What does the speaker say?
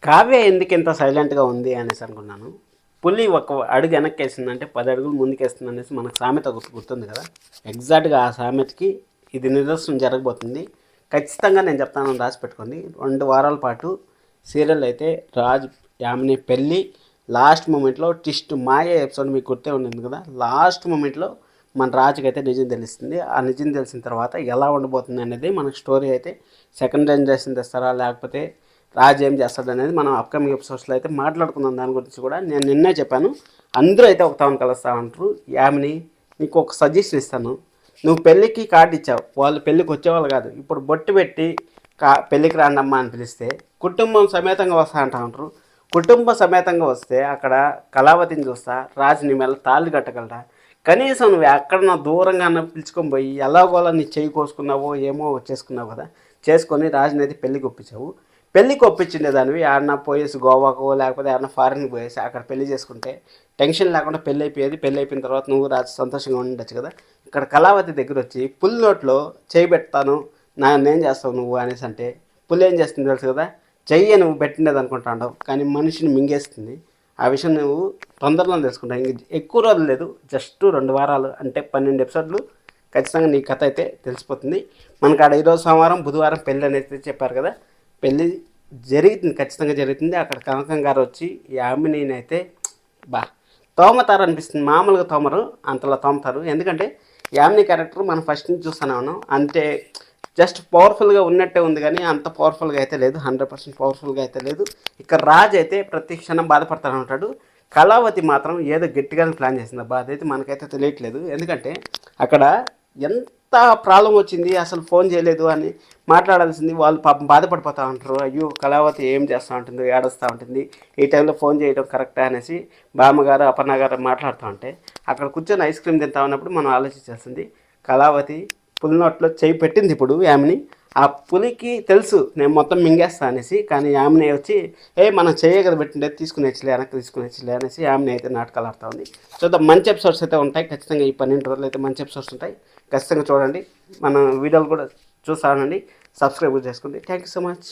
కావ్య ఎందుకు ఇంత సైలెంట్గా ఉంది అనేసి అనుకున్నాను. పులి ఒక అడుగు వెనక్కి వేసిందంటే 10 అడుగులు ముందుకేస్తుంది అనేసి మనకు సామెత గుర్తుంది కదా. ఎగ్జాక్ట్గా ఆ సామెతకి ఇది నిదర్శనం జరగబోతుంది. ఖచ్చితంగా నేను చెప్తాను, రాసి పెట్టుకోండి. 2 వారాల పాటు సీరియల్ అయితే రాజ్ యామిని పెళ్ళి లాస్ట్ మూమెంట్లో ట్విస్ట్ మాయ ఎపిసోడ్ మీకు గుర్తే ఉండింది కదా. లాస్ట్ మూమెంట్లో మన రాజుకి అయితే నిజం తెలుస్తుంది. ఆ నిజం తెలిసిన తర్వాత ఎలా ఉండబోతుంది అనేది మనకు స్టోరీ అయితే సెకండ్ జనరేషన్ తెస్తారా లేకపోతే రాజు ఏం చేస్తాడు అనేది మనం అప్కమింగ్ ఎపిసోడ్స్లో అయితే మాట్లాడుకుందాం. దాని గురించి కూడా నేను నిన్నే చెప్పాను. అందరూ అయితే ఒక తాను కలుస్తా ఉంటారు. యామిని నీకు ఒక సజెషన్ ఇస్తాను. నువ్వు పెళ్ళికి కార్డు ఇచ్చావు, వాళ్ళు పెళ్ళికి వచ్చేవాళ్ళు కాదు. ఇప్పుడు బొట్టు పెట్టి పెళ్ళికి రాండమ్మా అని పిలిస్తే కుటుంబం సమేతంగా వస్తా అంటా ఉంటారు. కుటుంబ సమేతంగా వస్తే అక్కడ కళావతిని చూస్తా రాజు నీ మీద తాళ్ళు కట్టగలరా? కనీసం నువ్వు ఎక్కడన్నా దూరంగా పిలుచుకొని పోయి ఎలాగోలా నీ చేయి కోసుకున్నావో ఏమో చేసుకున్నావు కదా. చేసుకొని రాజుని అయితే పెళ్ళికి ఒప్పించావు. పెళ్ళికి ఒప్పించిండే దానివి ఏమన్నా పోయేసి గోవాకో లేకపోతే ఏమన్నా ఫారిన్కి పోయేసి అక్కడ పెళ్లి చేసుకుంటే టెన్షన్ లేకుండా పెళ్ళి అయిపోయేది. పెళ్ళి అయిపోయిన తర్వాత నువ్వు రాజు సంతోషంగా ఉండొచ్చు కదా. ఇక్కడ కళావతి దగ్గర వచ్చి పుల్ నోట్లో చేయి పెడతాను నేనేం చేస్తావు నువ్వు అనేసి అంటే పుల్ ఏం చేస్తుంది తెలుసు కదా. చెయ్యి నువ్వు పెట్టినది అనుకుంటావు కానీ మనిషిని మింగేస్తుంది. ఆ విషయం నువ్వు తొందరలో తెలుసుకుంటావు. ఇంక ఎక్కువ రోజులు లేదు, జస్ట్ 2 వారాలు అంటే 12 ఎపిసోడ్లు. ఖచ్చితంగా నీ కథ అయితే తెలిసిపోతుంది. మనకు ఆడ ఈరోజు సోమవారం బుధవారం పెళ్ళి అనేది చెప్పారు కదా. పెళ్ళి జరుగుతుంది, ఖచ్చితంగా జరుగుతుంది. అక్కడ కనకం గారు వచ్చి యామిని అయితే తోమతారు అనిపిస్తుంది. మామూలుగా తోమరు, అంతలా తోమతారు. ఎందుకంటే యామిని క్యారెక్టర్ మనం ఫస్ట్ నుంచి చూస్తూనే ఉన్నాం. అంటే జస్ట్ పవర్ఫుల్గా ఉన్నట్టే ఉంది కానీ అంత పవర్ఫుల్గా అయితే లేదు, 100% పవర్ఫుల్గా అయితే లేదు. ఇక్కడ రాజ్ అయితే ప్రతి క్షణం బాధపడతానే ఉంటాడు. కళావతి మాత్రం ఏదో గట్టిగానే ప్లాన్ చేసింది. బాధ అయితే మనకైతే తెలియట్లేదు. ఎందుకంటే అక్కడ ఎంత ప్రాబ్లం వచ్చింది, అసలు ఫోన్ చేయలేదు అని మాట్లాడాల్సింది. వాళ్ళు పాపం బాధపడిపోతూ ఉంటారు. అయ్యో కళావతి ఏం చేస్తూ ఉంటుంది, ఏడుస్తూ ఉంటుంది, ఈ టైంలో ఫోన్ చేయడం కరెక్టా అనేసి బామ్మగారు అపర్ణ గారు మాట్లాడుతూ ఉంటే అక్కడ కూర్చొని ఐస్ క్రీమ్ తింటా ఉన్నప్పుడు మనం ఆలోచించాల్సింది కళావతి పులి నోట్లో చేయి పెట్టింది. ఇప్పుడు యామిని ఆ పులికి తెలుసు నేను మొత్తం మింగేస్తా అనేసి, కానీ యామిని వచ్చి మనం చేయగల పెట్టిండే తీసుకునేచ్చిలే వెనక్కి తీసుకునేచ్చిలే అనేసి యామిని అయితే నాటకాలు ఆడుతూ ఉంది. చూద్దాం, మంచి ఎపిసోడ్స్ అయితే ఉంటాయి ఖచ్చితంగా. ఈ 12 రోజులు అయితే మంచి ఎపిసోడ్స్ ఉంటాయి, ఖచ్చితంగా చూడండి. మన వీడియోలు కూడా చూస్తానండి, సబ్స్క్రైబ్ చేసుకోండి. Thank you so much.